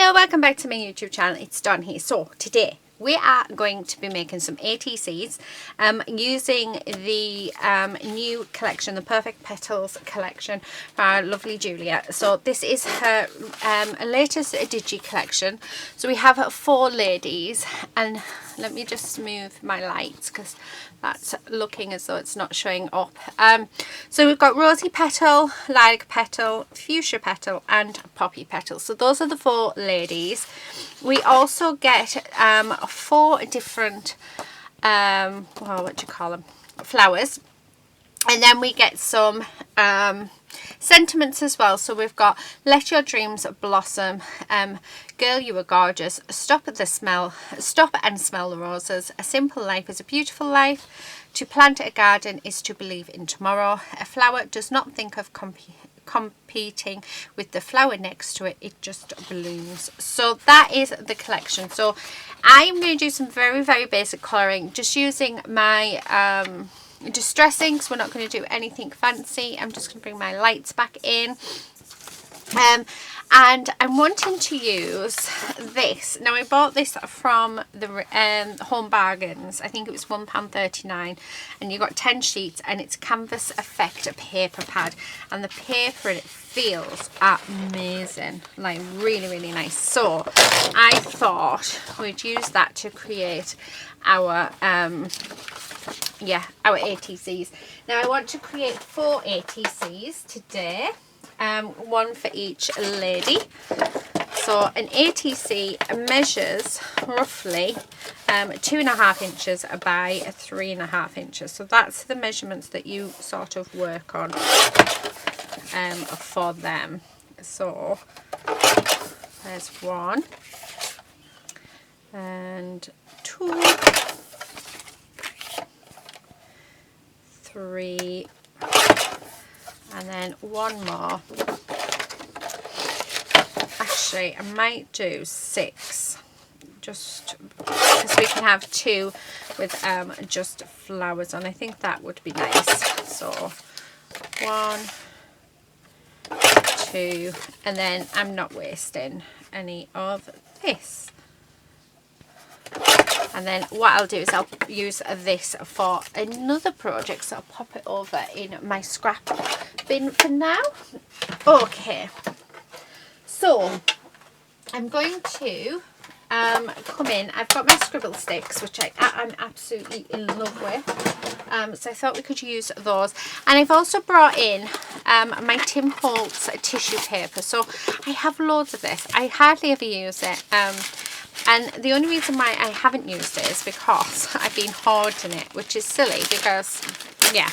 Hello, welcome back to my YouTube channel. It's Dawn here. So today we are going to be making some ATCs using the new collection, the Perfect Petals collection by our lovely Julia. So this is her latest digi collection. So we have 4 ladies, and let me just move my lights because that's looking as though it's not showing up. So we've got Rosy Petal, Lilac Petal, Fuchsia Petal and Poppy Petal. So those are the 4 ladies. We also get 4 different flowers, and then we get some sentiments as well. So we've got Let Your Dreams Blossom, Girl You Are Gorgeous, Stop and Smell the Roses, A Simple Life is a Beautiful Life, To Plant a Garden is to Believe in Tomorrow, A Flower Does Not Think of competing with the flower next to it, It Just Blooms. So that is the collection. So I'm going to do some very basic colouring, just using my distressing, because we're not going to do anything fancy. I'm just going to bring my lights back in, and I'm wanting to use this. Now I bought this from the Home Bargains. I think it was £1.39, and you got 10 sheets, and it's Canvas Effect paper pad, and the paper in it feels amazing, like really nice. So I thought we'd use that to create our our ATCs. Now I want to create 4 ATCs today, 1 for each lady. So an ATC measures roughly 2.5 inches by 3.5 inches. So that's the measurements that you sort of work on for them. So there's 1 and 2, 3, and then 1 more. Actually, I might do 6, just because we can have 2 with just flowers on. I think that would be nice. So 1, 2, and then I'm not wasting any of this. And then what I'll do is I'll use this for another project, so I'll pop it over in my scrap bin for now. Okay, so I'm going to come in. I've got my scribble sticks, which I'm absolutely in love with, so I thought we could use those. And I've also brought in my Tim Holtz tissue paper. So I have loads of this. I hardly ever use it, and the only reason why I haven't used it is because I've been hoarding it, which is silly because, yeah.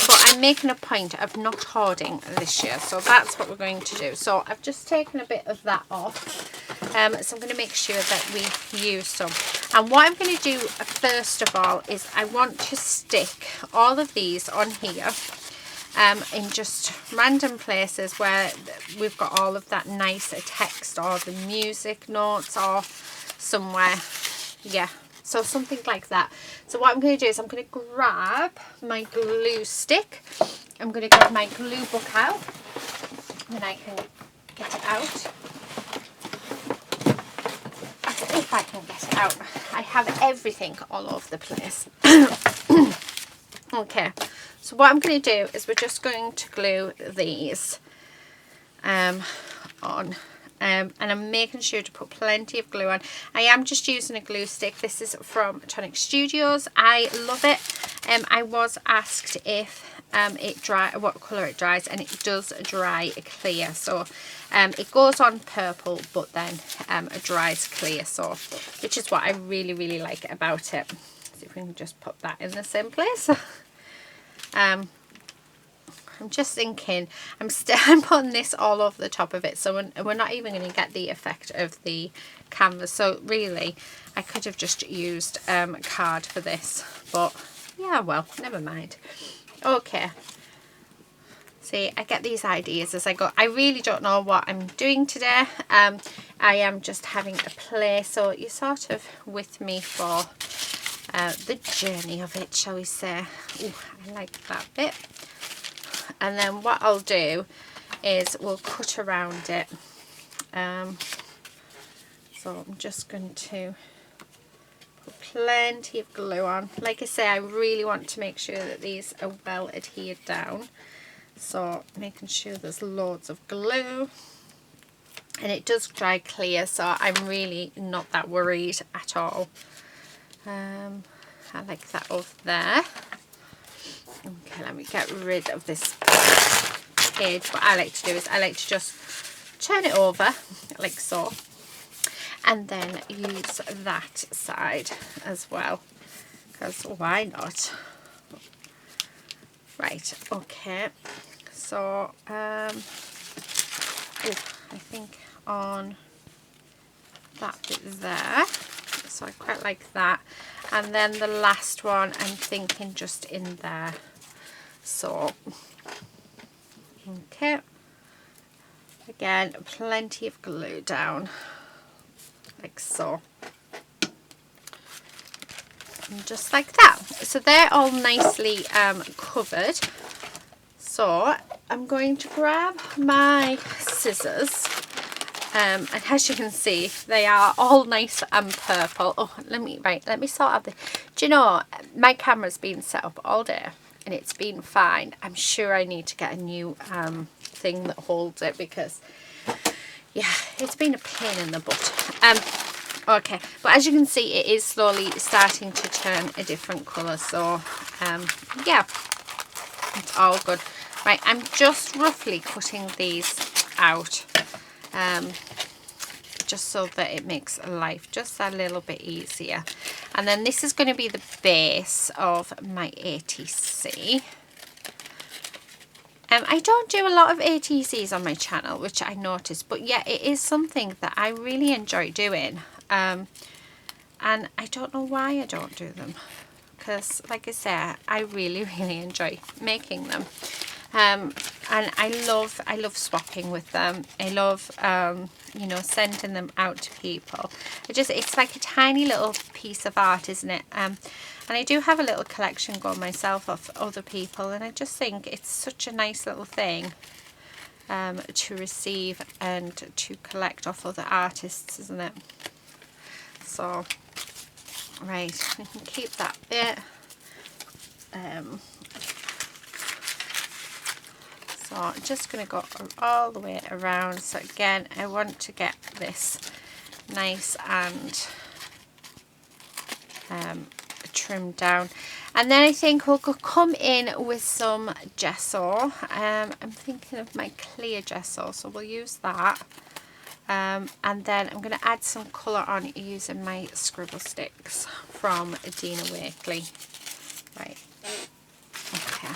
But I'm making a point of not hoarding this year, so that's what we're going to do. So I've just taken a bit of that off. So I'm going to make sure that we use some. And what I'm going to do first of all is I want to stick all of these on here in just random places where we've got all of that nice text or the music notes or somewhere. Yeah, so something like that. So what I'm going to do is I'm going to grab my glue stick. I'm going to get my glue book out, and I can get it out. If I can get it out. I have everything all over the place. Okay, so what I'm going to do is we're just going to glue these on. And I'm making sure to put plenty of glue on. I am just using a glue stick. This is from Tonic Studios. I love it. I was asked if what colour it dries, and it does dry clear. So it goes on purple, but then it dries clear. So, which is what I really like about it. See if we can just put that in the same place. I'm just thinking, I'm putting this all over the top of it, so we're not even going to get the effect of the canvas. So really, I could have just used card for this, but yeah, well, never mind. Okay. See, I get these ideas as I go. I really don't know what I'm doing today. I am just having a play, so you're sort of with me for the journey of it, shall we say. Ooh, I like that bit. And then what I'll do is we'll cut around it So I'm just going to put plenty of glue on. Like I say, I really want to make sure that these are well adhered down. So making sure there's loads of glue. And it does dry clear, so I'm really not that worried at all. I like that over there. Okay, let me get rid of this page. What I like to do is I like to just turn it over like so, and then use that side as well, because why not? Right, okay, so I think on that bit there, so I quite like that, and then the last one I'm thinking just in there. So okay, again, plenty of glue down like so, and just like that. So they're all nicely covered. So I'm going to grab my scissors, and as you can see, they are all nice and purple. Oh, let me sort out the, do you know, my camera's been set up all day and it's been fine. I'm sure I need to get a new thing that holds it, because yeah, it's been a pain in the butt. Okay, but as you can see, it is slowly starting to turn a different colour, so yeah, it's all good. Right, I'm just roughly cutting these out, just so that it makes life just a little bit easier. And then this is going to be the base of my ATC. I don't do a lot of ATCs on my channel, which I noticed, but yeah, it is something that I really enjoy doing. And I don't know why I don't do them, because like I say, I really enjoy making them. And I love swapping with them. I love you know, sending them out to people. It's like a tiny little piece of art, isn't it? And I do have a little collection going myself of other people, and I just think it's such a nice little thing to receive and to collect off other artists, isn't it? So right, we can keep that bit. So I'm just going to go all the way around. So again, I want to get this nice and trimmed down. And then I think we'll come in with some gesso. I'm thinking of my clear gesso, so we'll use that. And then I'm going to add some colour on using my scribble sticks from Dina Wakley. Right. Okay.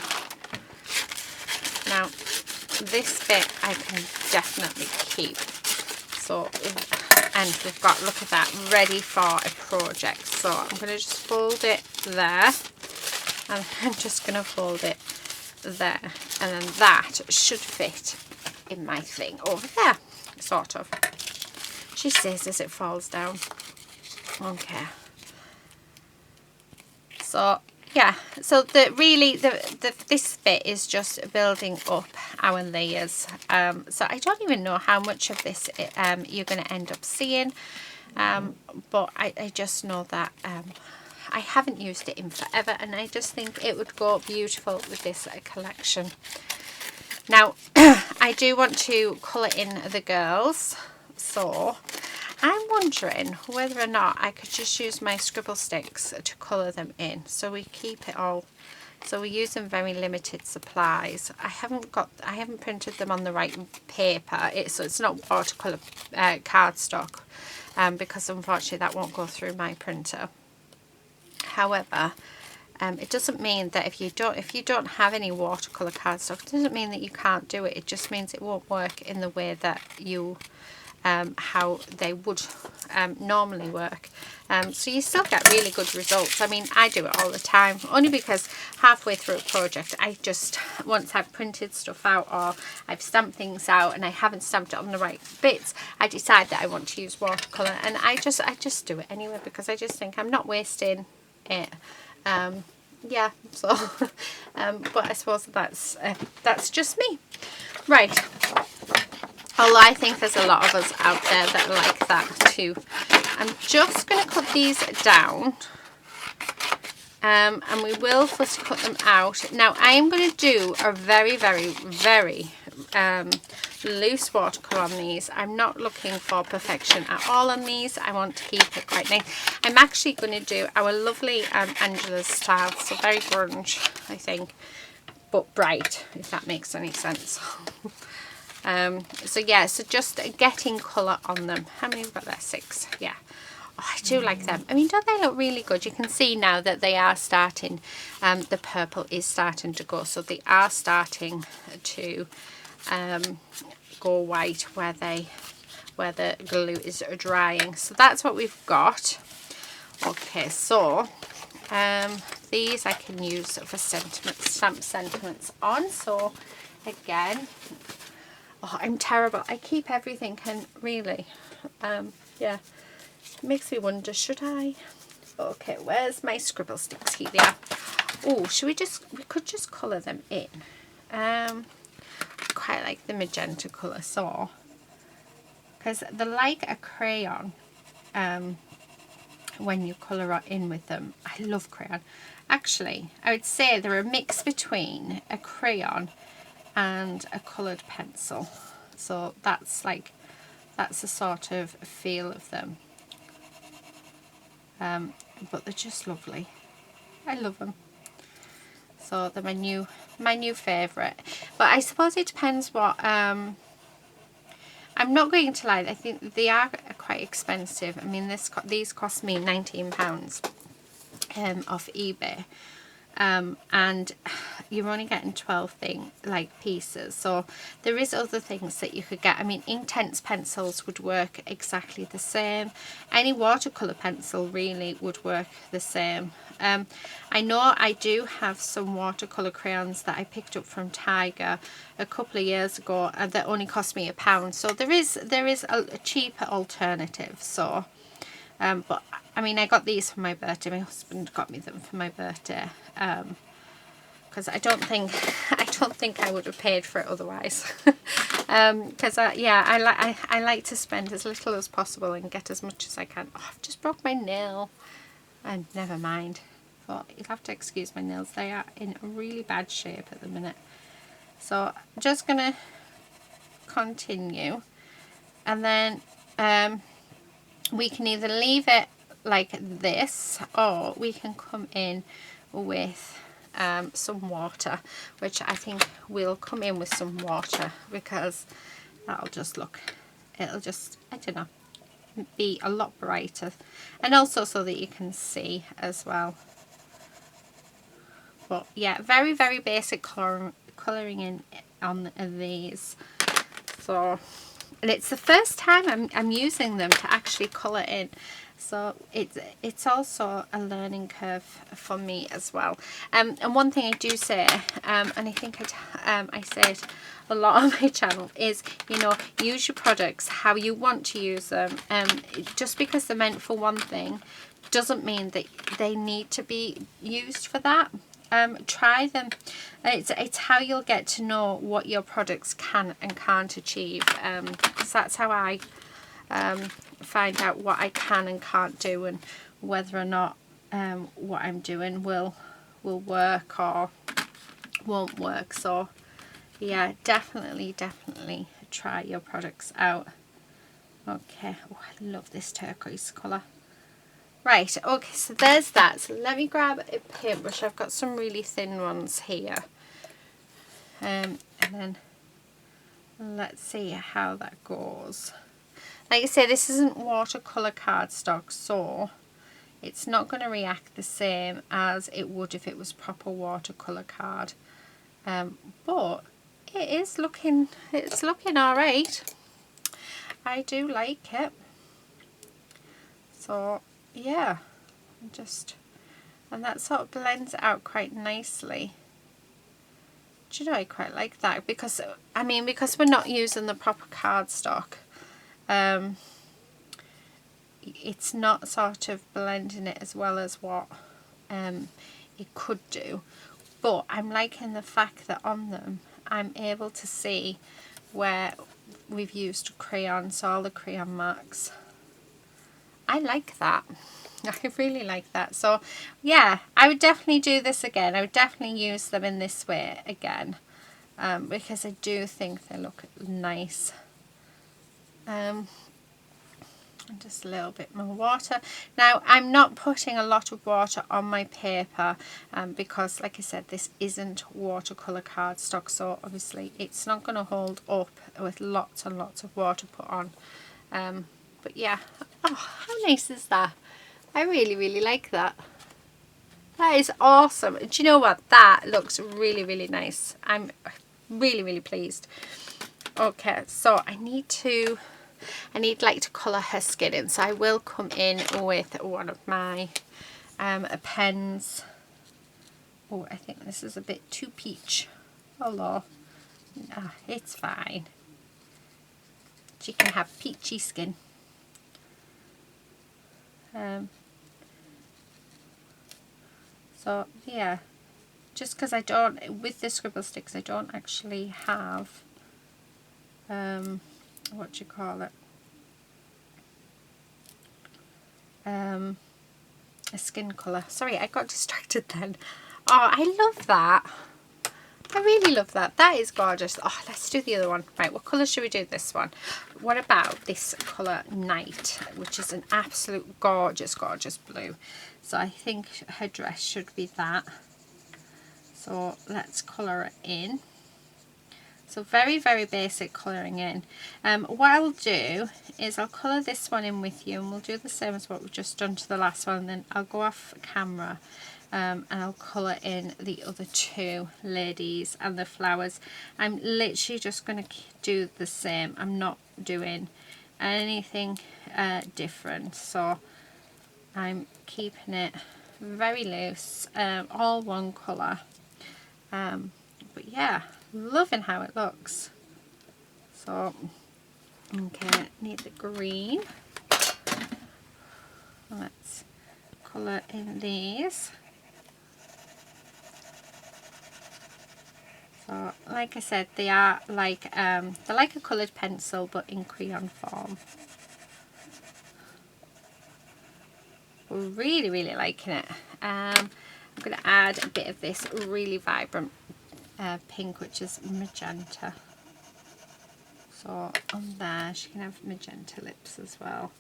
Now, this bit I can definitely keep. So, and we've got, look at that, ready for a project. So I'm going to just fold it there, and I'm just going to fold it there, and then that should fit in my thing over there, sort of. She says as it falls down. Okay. So yeah, so this bit is just building up our layers. So I don't even know how much of this you're going to end up seeing, but I just know that I haven't used it in forever, and I just think it would go beautiful with this collection. Now, I do want to colour in the girls, so I'm wondering whether or not I could just use my scribble sticks to colour them in, so we keep it all. So we're using very limited supplies. I haven't printed them on the right paper, so it's not watercolour cardstock, because unfortunately that won't go through my printer. However, it doesn't mean that if you don't have any watercolour cardstock, it doesn't mean that you can't do it. It just means it won't work in the way that you how they would normally work. So you still get really good results. I mean, I do it all the time, only because halfway through a project, I just, once I've printed stuff out or I've stamped things out and I haven't stamped it on the right bits, I decide that I want to use watercolour, and I just do it anyway, because I just think I'm not wasting it. Yeah, so but I suppose that's just me. Right, Although I think there's a lot of us out there that like that too. I'm just going to cut these down. And we will fussy cut them out. Now I am going to do a very, very, very loose watercolour on these. I'm not looking for perfection at all on these. I want to keep it quite nice. I'm actually going to do our lovely Angela's style. So very grunge, I think, but bright, if that makes any sense. So yeah, so just getting colour on them. How many have we got there? 6. Yeah. Oh, I do like them. I mean, don't they look really good? You can see now that they are starting, the purple is starting to go. So they are starting to go white where the glue is drying. So that's what we've got. Okay, so these I can use for stamp sentiments on. So again, oh, I'm terrible. I keep everything, and really, yeah. Makes me wonder, should I? Okay, where's my scribble sticks? Here they are. Oh, we could just colour them in. I quite like the magenta colour, so, because they're like a crayon when you colour in with them. I love crayon. Actually, I would say they're a mix between a crayon and a coloured pencil. So that's the sort of feel of them. But they're just lovely. I love them. So they're my new favourite. But I suppose it depends what I'm not going to lie, I think they are quite expensive. I mean, these cost me £19 off eBay. And you're only getting 12 pieces, so there is other things that you could get. I mean, Inktense pencils would work exactly the same. Any watercolor pencil really would work the same. I know I do have some watercolor crayons that I picked up from Tiger a couple of years ago, and that only cost me £1. So there is a cheaper alternative. So but I mean, I got these for my birthday. My husband got me them for my birthday, because I don't think I would have paid for it otherwise. Because yeah, I like to spend as little as possible and get as much as I can. Oh, I've just broke my nail, and never mind. But you'll have to excuse my nails. They are in really bad shape at the minute. So I'm just gonna continue, and then we can either leave it like this, or we can come in with some water, which I think we'll come in with some water, because that'll just look, it'll just, I don't know, be a lot brighter, and also so that you can see as well. But yeah, very, very basic colouring in on these. So, and it's the first time I'm using them to actually colour in, so it's also a learning curve for me as well. And one thing I do say, and I think I say it a lot on my channel, is, you know, use your products how you want to use them. Just because they're meant for one thing doesn't mean that they need to be used for that. Try them. It's how you'll get to know what your products can and can't achieve. So that's how I find out what I can and can't do, and whether or not what I'm doing will work or won't work. So yeah, definitely try your products out. Okay, oh, I love this turquoise colour. Right, okay, so there's that. So let me grab a paintbrush. I've got some really thin ones here. And then let's see how that goes. Like I say, this isn't watercolour cardstock, so it's not going to react the same as it would if it was proper watercolour card. But it's looking alright. I do like it. So yeah, and that sort of blends it out quite nicely. Do you know, I quite like that, because I mean, because we're not using the proper cardstock, it's not sort of blending it as well as what it could do. But I'm liking the fact that on them I'm able to see where we've used crayon, so all the crayon marks. I like that. I really like that. So yeah, I would definitely do this again. I would definitely use them in this way again, because I do think they look nice. And just a little bit more water. Now I'm not putting a lot of water on my paper because, like I said, this isn't watercolour cardstock, so obviously it's not going to hold up with lots and lots of water put on. But yeah, oh, how nice is that? I really, really like that. That is awesome. Do you know what? That looks really, really nice. I'm really, really pleased. Okay, so I need like to colour her skin in, so I will come in with one of my pens. Oh, I think this is a bit too peach. Hello. It's fine. She can have peachy skin. So yeah, just because I don't, with the scribble sticks, I don't actually have what do you call it, a skin colour. Sorry, I got distracted then. Oh, I love that. I really love that. That is gorgeous. Oh, let's do the other one. Right, what colour should we do this one? What about this colour Night, which is an absolute gorgeous, gorgeous blue. So I think her dress should be that. So let's colour it in. So very, very basic colouring in. What I'll do is I'll colour this one in with you, and we'll do the same as what we've just done to the last one, and then I'll go off camera and I'll colour in the other two ladies and the flowers. I'm literally just going to do the same. I'm not doing anything different, so I'm keeping it very loose, all one colour. But yeah, loving how it looks. So okay, need the green. Let's colour in these. So like I said, they are like they're like a coloured pencil but in crayon form. We're really, really liking it. I'm going to add a bit of this really vibrant pink, which is magenta. So on there she can have magenta lips as well.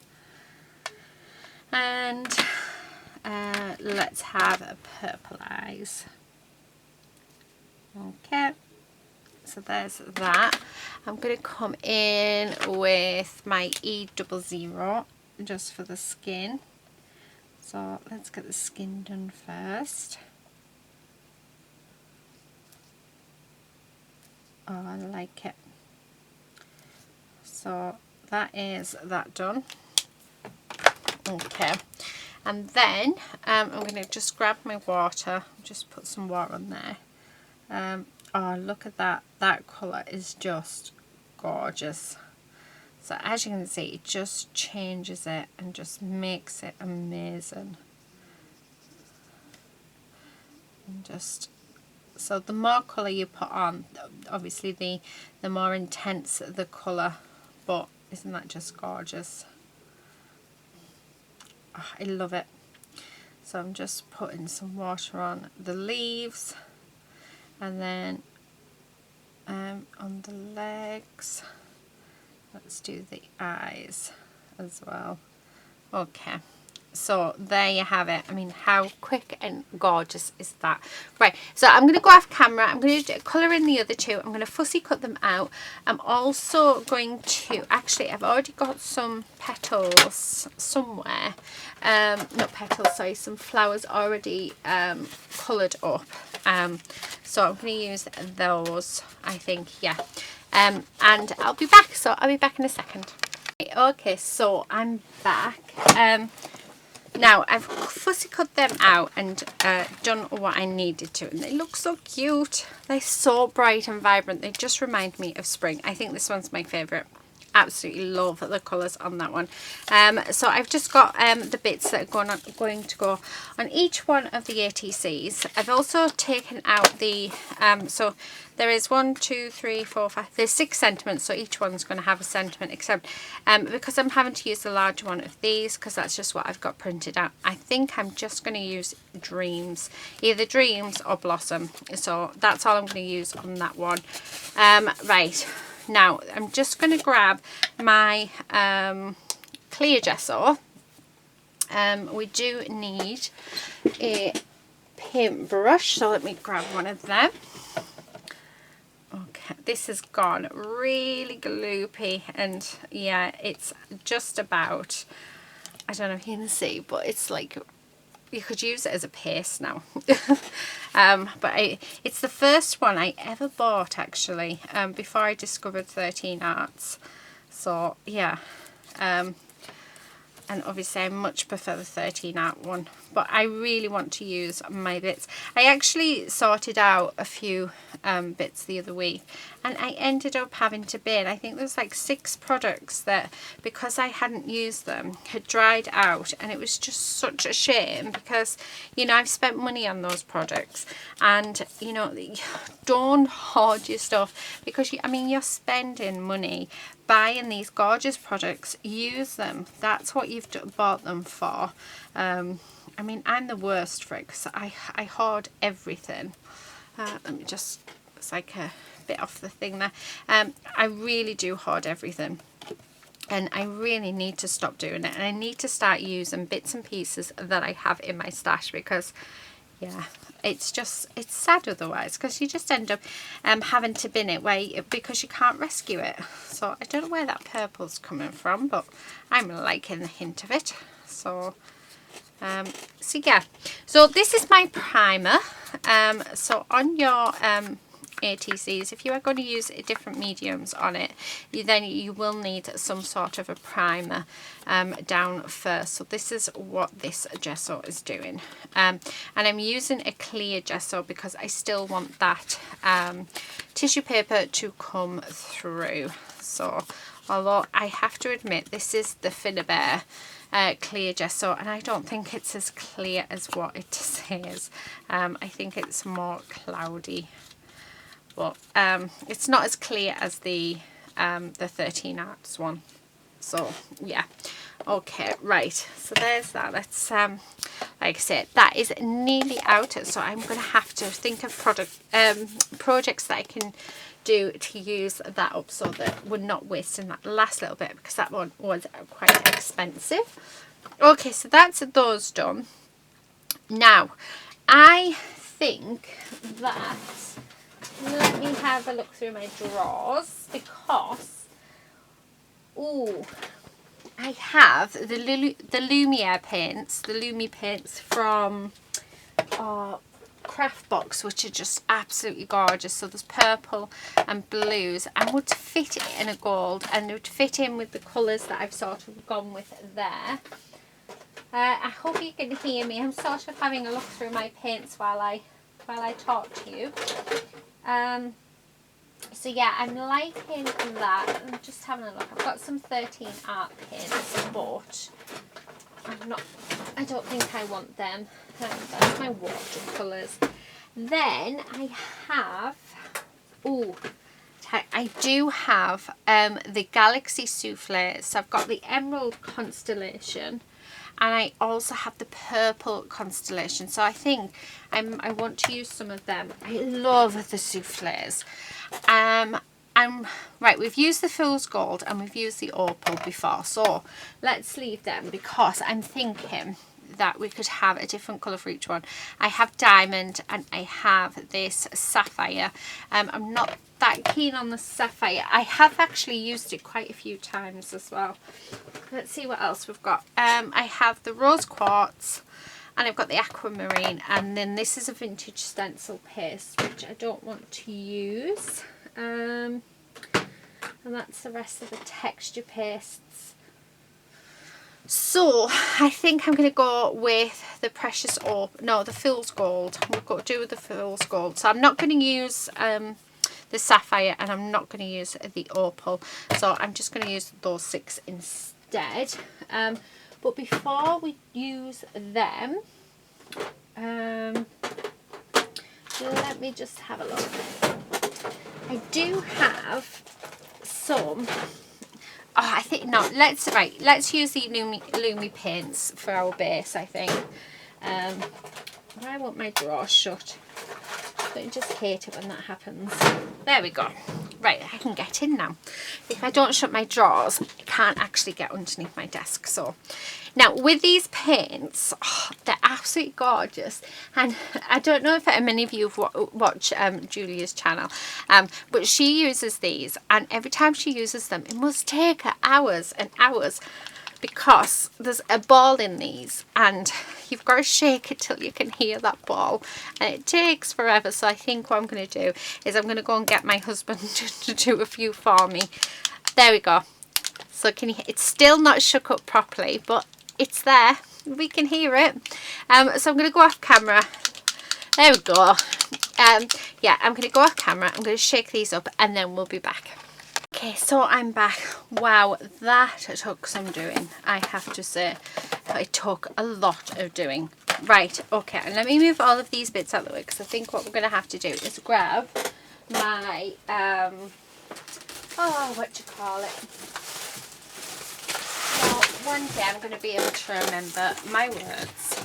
And let's have a purple eyes. Okay, so there's that. I'm going to come in with my E00 just for the skin. So let's get the skin done first. Oh, I like it. So that is that done. Okay, and then I'm going to just grab my water, just put some water on there. Oh, look at that. That colour is just gorgeous. So as you can see, it just changes it and just makes it amazing. And just, so the more colour you put on, obviously the more intense the colour, but isn't that just gorgeous? Oh, I love it. So I'm just putting some water on the leaves, and then on the legs. Let's do the eyes as well. Okay, so there you have it. I mean, how quick and gorgeous is that? Right, so I'm going to go off camera. I'm going to colour in the other two. I'm going to fussy cut them out. I'm also going to, actually, I've already got some petals somewhere. Not petals, sorry, some flowers already coloured up. So I'm going to use those, I think, yeah. And I'll be back. So I'll be back in a second. Okay, so I'm back. Now I've fussy cut them out and done what I needed to, and they look so cute. They're so bright and vibrant. They just remind me of spring. I think this one's my favourite. absolutely love the colours on that one. So I've just got the bits that are going to go on each one of the ATCs. I've also taken out the so there is 1, 2, 3, 4, 5. There's 6 sentiments, so each one's going to have a sentiment, except because I'm having to use the large one of these, because that's just what I've got printed out. I think I'm just going to use Dreams, either Dreams or Blossom. So that's all I'm going to use on that one. Right, now I'm just going to grab my clear gesso. We do need a paintbrush, so let me grab one of them. Okay, this has gone really gloopy, and yeah, it's just about, I don't know if you can see, but it's like you could use it as a paste now. But it's the first one I ever bought, actually, before I discovered 13 Arts. So yeah, and obviously I much prefer the 13 Art one, but I really want to use my bits. I actually sorted out a few bits the other week, and I ended up having to bin. I think there's like 6 products that, because I hadn't used them, had dried out, and it was just such a shame, because, you know, I've spent money on those products, and, you know, don't hoard your stuff, because I mean, you're spending money buying these gorgeous products. Use them. That's what you've bought them for. I mean, I'm the worst for it, because I hoard everything. Let me just, it's like a bit off the thing there. I really do hoard everything, and I really need to stop doing it, and I need to start using bits and pieces that I have in my stash, because yeah, it's just, it's sad otherwise, because you just end up having to bin it because you can't rescue it. So I don't know where that purple's coming from, but I'm liking the hint of it. So so yeah, so this is my primer. So on your ATCs, if you are going to use different mediums on it, then you will need some sort of a primer down first. So this is what this gesso is doing, and I'm using a clear gesso because I still want that tissue paper to come through. So although I have to admit, this is the Finnabair clear gesso, and I don't think it's as clear as what it says. I think it's more cloudy, but it's not as clear as the 13 Arts one. So yeah, okay, right, so there's that. Let's like I said, that is nearly out, so I'm gonna have to think of projects that I can do to use that up, so that we're not wasting that last little bit, because that one was quite expensive. Okay, so that's those done. Now I think that, let me have a look through my drawers, because I have the Lumiere paints, the Lumi paints from Craft Box, which are just absolutely gorgeous. So there's purple and blues, and would fit in a gold, and it would fit in with the colours that I've sort of gone with there. I hope you can hear me. I'm sort of having a look through my paints while I talk to you. So yeah, I'm liking that. I'm just having a look. I've got some 13 Art paints, but I don't think I want them. That's my watercolours. Then I have, I do have the Galaxy Soufflé. So I've got the Emerald Constellation, and I also have the Purple Constellation. So I think I want to use some of them. I love the soufflés. Right, we've used the Fool's Gold and we've used the Opal before, so let's leave them, because I'm thinking that we could have a different colour for each one. I have Diamond and I have this Sapphire. I'm not that keen on the Sapphire. I have actually used it quite a few times as well. Let's see what else we've got. I have the Rose Quartz, and I've got the Aquamarine, and then this is a vintage stencil paste, which I don't want to use. And that's the rest of the texture pastes. So I think I'm going to go with the Precious Opal, no, the Fool's Gold. We'll do with the Fool's Gold. So I'm not going to use the the sapphire and I'm not going to use the opal, so I'm just going to use those 6 instead. But before we use them, let me just have a look. I do have some. I think no. Let's use the Lumi paints for our base. I think. I want my drawer shut. Don't you just hate it when that happens? There we go. Right, I can get in now. If I don't shut my drawers, I can't actually get underneath my desk. So now with these paints, they're absolutely gorgeous. And I don't know if many of you have watched Julia's channel, but she uses these, and every time she uses them, it must take her hours and hours, because there's a ball in these and you've got to shake it till you can hear that ball, and it takes forever. So I think what I'm going to do is I'm going to go and get my husband to do a few for me. There we go. So can you, it's still not shook up properly, but it's there, we can hear it. So I'm going to go off camera. There we go. Yeah, I'm going to go off camera, I'm going to shake these up, and then we'll be back. Okay, so I'm back. Wow, that took some doing, I have to say. It took a lot of doing. Right, okay, and let me move all of these bits out of the way, because I think what we're going to have to do is grab my, what do you call it? Well, one day I'm going to be able to remember my words.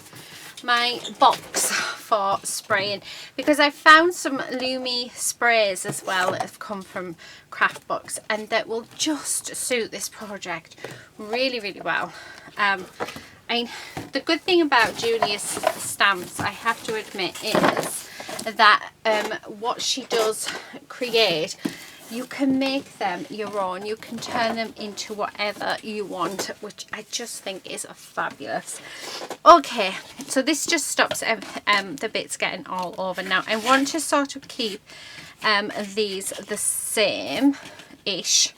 My box for spraying, because I found some Lumi sprays as well that have come from Craft Box, and that will just suit this project really, really well. The good thing about Julia's stamps, I have to admit, is that what she does create, you can make them your own. You can turn them into whatever you want, which I just think is a okay. So this just stops the bits getting all over. Now I want to sort of keep these the same-ish.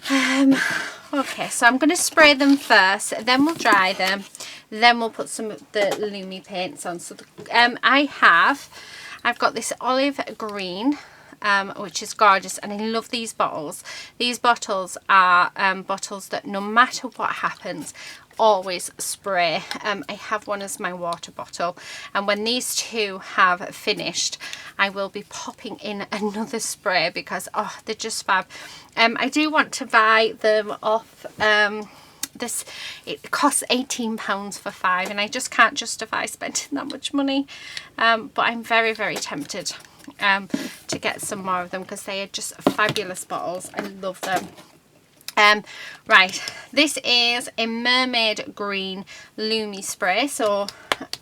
Okay, so I'm going to spray them first, then we'll dry them, then we'll put some of the Lumi paints on. So I've got this olive green, which is gorgeous, and I love these bottles. These bottles are bottles that no matter what happens, always spray. I have one as my water bottle, and when these two have finished, I will be popping in another spray, because they're just fab. I do want to buy them off it costs £18 for 5, and I just can't justify spending that much money, but I'm very, very tempted to get some more of them, because they are just fabulous bottles. I love them. Right, this is a mermaid green Lumi spray,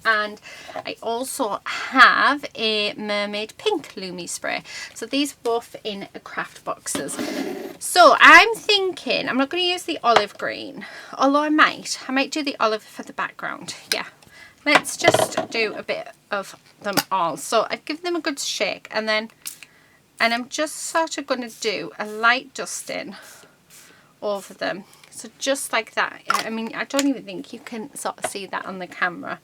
and I also have a mermaid pink Lumi spray. So these are both in craft boxes. So I'm thinking I'm not going to use the olive green, although I might do the olive for the background. Yeah, let's just do a bit of them all. So I've given them a good shake, and I'm just sort of going to do a light dusting over them. So just like that. I mean, I don't even think you can sort of see that on the camera.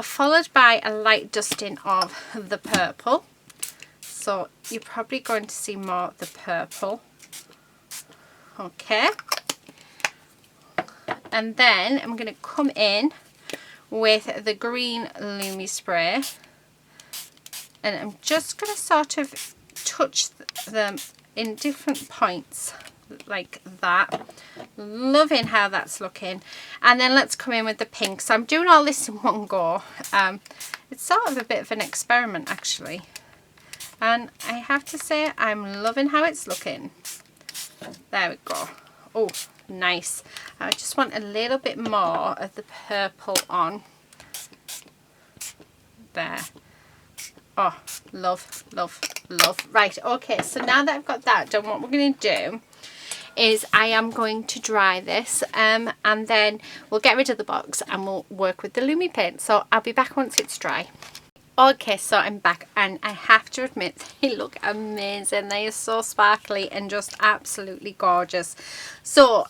Followed by a light dusting of the purple. So you're probably going to see more of the purple. Okay. And then I'm going to come in with the green Lumi spray. And I'm just going to sort of touch them in different points, like that. Loving how that's looking. And then let's come in with the pink. So I'm doing all this in one go. It's sort of a bit of an experiment, actually, and I have to say I'm loving how it's looking. There we go. Oh, nice. I just want a little bit more of the purple on there. Oh, love, love, love. Right, okay, so now that I've got that done, what we're going to do is I am going to dry this, and then we'll get rid of the box and we'll work with the Lumi paint. So I'll be back once it's dry. Okay, so I'm back, and I have to admit they look amazing. They are so sparkly and just absolutely gorgeous. So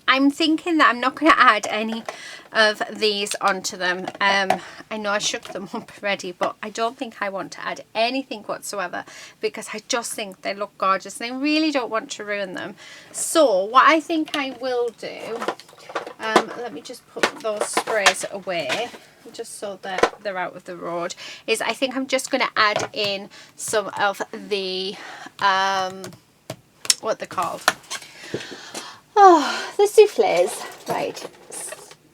I'm thinking that I'm not going to add any of these onto them. I know I shook them up already, but I don't think I want to add anything whatsoever because I just think they look gorgeous and I really don't want to ruin them. So what I think I will do, let me just put those sprays away just so that they're out of the road, is I think I'm just going to add in some of the, what they're called. Oh, the soufflés, right.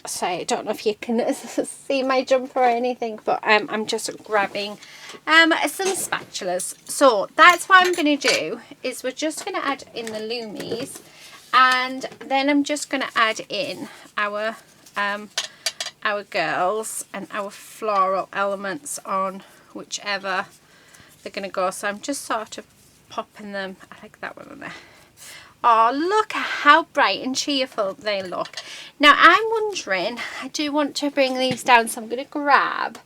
Sorry, I don't know if you can see my jumper or anything, but I'm just grabbing some spatulas. So that's what I'm going to do, is we're just going to add in the Loomies, and then I'm just going to add in our girls and our floral elements on whichever they're going to go. So I'm just sort of popping them. I like that one on there. Oh, look how bright and cheerful they look. Now I'm wondering, I do want to bring these down, so I'm going to grab,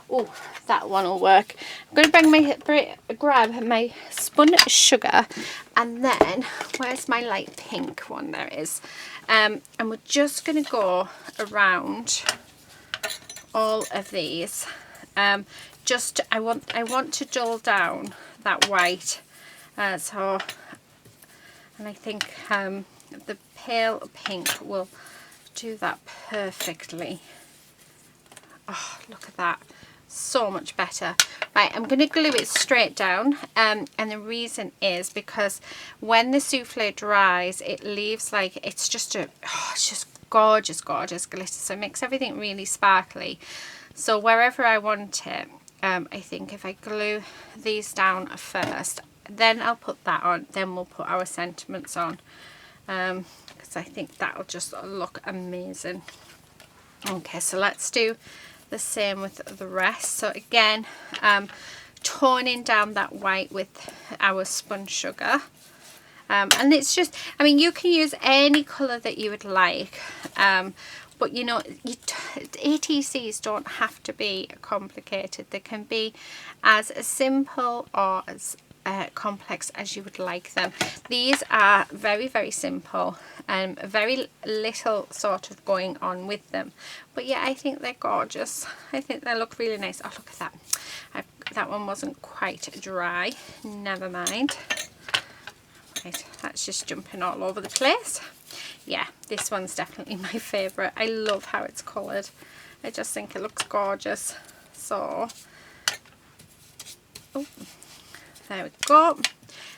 oh, that one will work. I'm going to grab my spun sugar, and then, where's my light pink one? There it is. And we're just going to go around all of these. I want to dull down that white, and I think the pale pink will do that perfectly. Oh, look at that. So much better. Right, I'm going to glue it straight down. And the reason is because when the souffle dries, it leaves like, it's just gorgeous, gorgeous glitter. So it makes everything really sparkly. So wherever I want it, I think if I glue these down first, then I'll put that on, then we'll put our sentiments on, because I think that'll just look amazing. Okay, so let's do the same with the rest. So again, toning down that white with our spun sugar, and it's just, I mean, you can use any colour that you would like, but you know, ATCs don't have to be complicated. They can be as simple or as complex as you would like them. These are very, very simple and very little sort of going on with them, but yeah, I think they're gorgeous. I think they look really nice. Oh, look at that. That one wasn't quite dry. Never mind. Right, that's just jumping all over the place. Yeah, this one's definitely my favourite. I love how it's coloured. I just think it looks gorgeous. So, oh, there we go.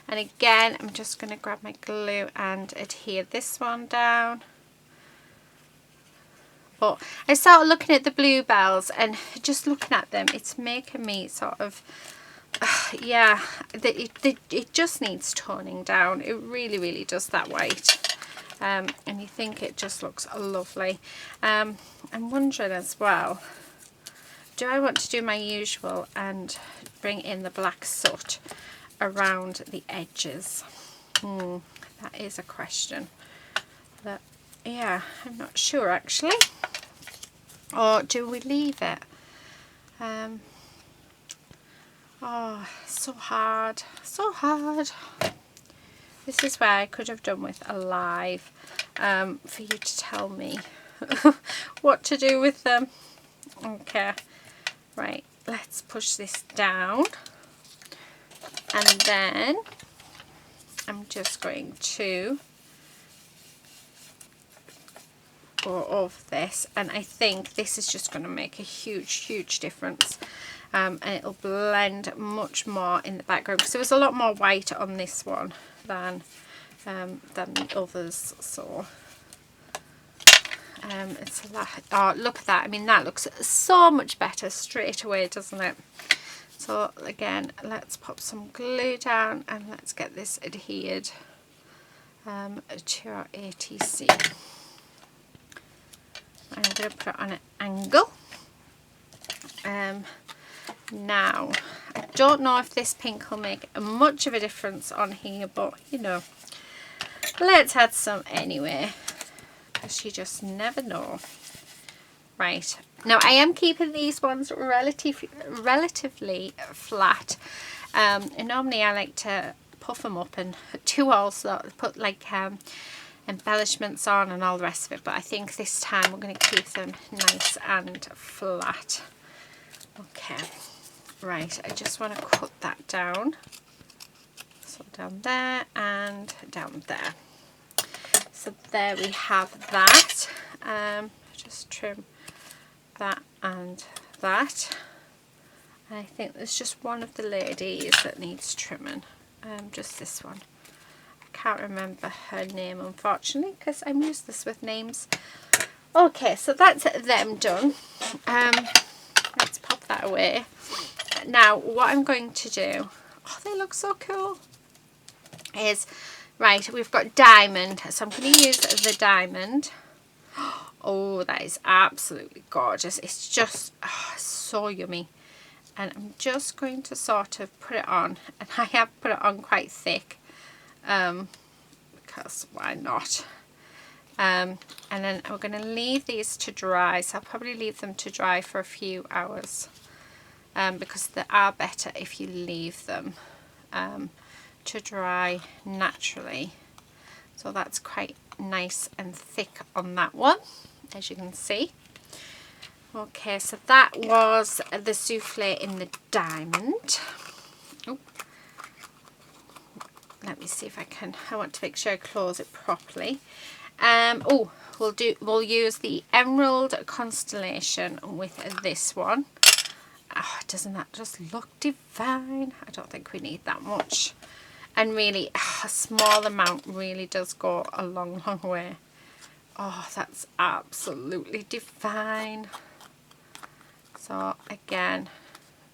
And again, I'm just going to grab my glue and adhere this one down. But I started looking at the bluebells, and just looking at them, it's making me sort of, yeah, it just needs toning down. It really, really does, that white. And you think it just looks lovely. I'm wondering as well, do I want to do my usual and bring in the black soot around the edges? That is a question. But yeah, I'm not sure actually. Or do we leave it? Oh, so hard, so hard. This is where I could have done with a live, for you to tell me what to do with them. Okay, right, let's push this down, and then I'm just going to go over this, and I think this is just going to make a huge difference, and it'll blend much more in the background, because there was a lot more white on this one than the others. So it's a lot. Oh, look at that. I mean, that looks so much better straight away, doesn't it? So again, let's pop some glue down and let's get this adhered to our ATC. I'm going to put it on an angle. Now, I don't know if this pink will make much of a difference on here, but you know, let's add some anyway, because you just never know. Right, now I am keeping these ones relatively flat, and normally I like to puff them up and to also put like embellishments on and all the rest of it, but I think this time we're going to keep them nice and flat. Okay, right, I just want to cut that down. So down there and down there. So there we have that. Just trim that and that. I think there's just one of the ladies that needs trimming. Just this one. I can't remember her name, unfortunately, because I'm useless with names. Okay, so that's them done. Let's pop that away. Now, what I'm going to do, oh, they look so cool, is, right, we've got diamond, so I'm going to use the diamond. Oh, that is absolutely gorgeous. It's just so yummy. And I'm just going to sort of put it on, and I have put it on quite thick, because why not? And then we're going to leave these to dry, so I'll probably leave them to dry for a few hours, because they are better if you leave them to dry naturally. So that's quite nice and thick on that one, as you can see. Okay, so that was the souffle in the diamond. Oh, let me see if I can. I want to make sure I close it properly. Oh, we'll use the Emerald Constellation with this one. Oh, doesn't that just look divine? I don't think we need that much. And really, a small amount really does go a long, long way. Oh, that's absolutely divine. So again,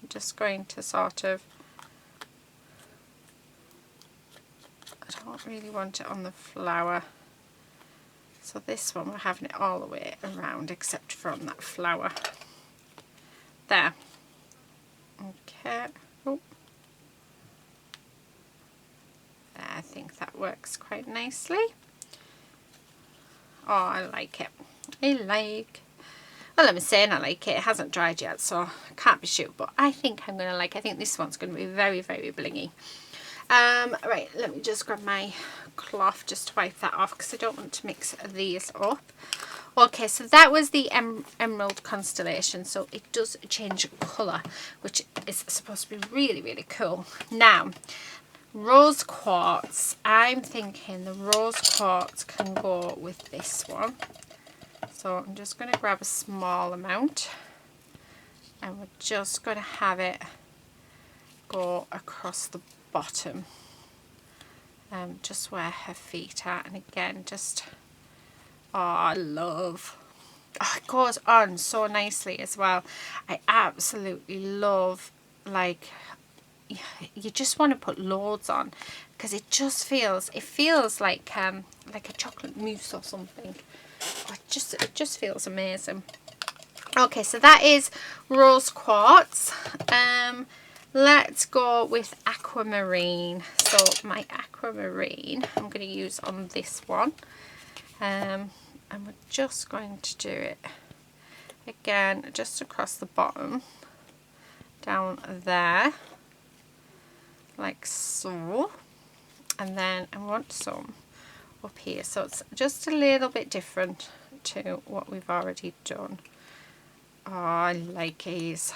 I'm just going to sort of, I don't really want it on the flower. So this one, we're having it all the way around except for on that flower. There. Okay. Oh. There, I think that works quite nicely. Oh, I like it. Well, I'm saying I like it. It hasn't dried yet, so I can't be sure, but I think I'm going to like it. I think this one's going to be very, very blingy. Right, let me just grab my cloth just to wipe that off, because I don't want to mix these up. Okay, so that was the Emerald Constellation, so it does change colour, which is supposed to be really, really cool. Now, Rose Quartz. I'm thinking the Rose Quartz can go with this one. So I'm just going to grab a small amount, and we're just going to have it go across the bottom, just where her feet are. And again, just, oh, I love, oh, it goes on so nicely as well. I absolutely love, like, you just want to put loads on, because it just feels, like a chocolate mousse or something. It just feels amazing. Okay, so that is Rose Quartz. Let's go with Aquamarine. So my Aquamarine I'm going to use on this one. And we're just going to do it again just across the bottom, down there, like so. And then I want some up here, so it's just a little bit different to what we've already done. Oh, I like these.